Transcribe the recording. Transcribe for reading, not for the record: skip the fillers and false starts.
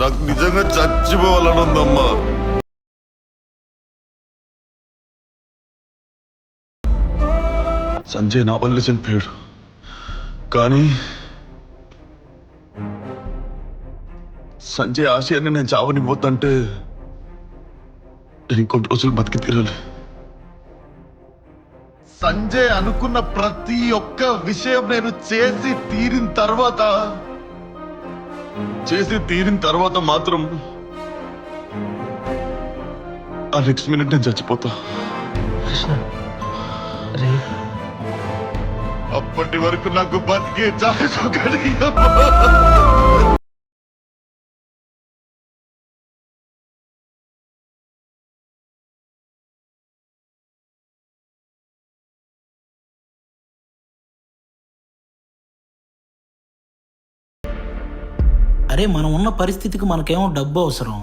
నాకు నిజంగా చచ్చిపోవాలని ఉందమ్మా. సంజయ్ నా వల్ల చనిపోయాడు, కానీ సంజయ్ ఆశయాన్ని నేను చావనిపోతుంటే నేను ఇంకొన్ని రోజులు బతికి తీరాలి. సంజయ్ అనుకున్న ప్రతి ఒక్క విషయం నేను చేసి తీరిన తర్వాత మాత్రం ఆ నెక్స్ట్ మినిట్ నేను చచ్చిపోతా. అప్పటి వరకు నాకు బతికే చాలు. అరే మనం ఉన్న పరిస్థితికి మనకేమో డబ్బు అవసరం.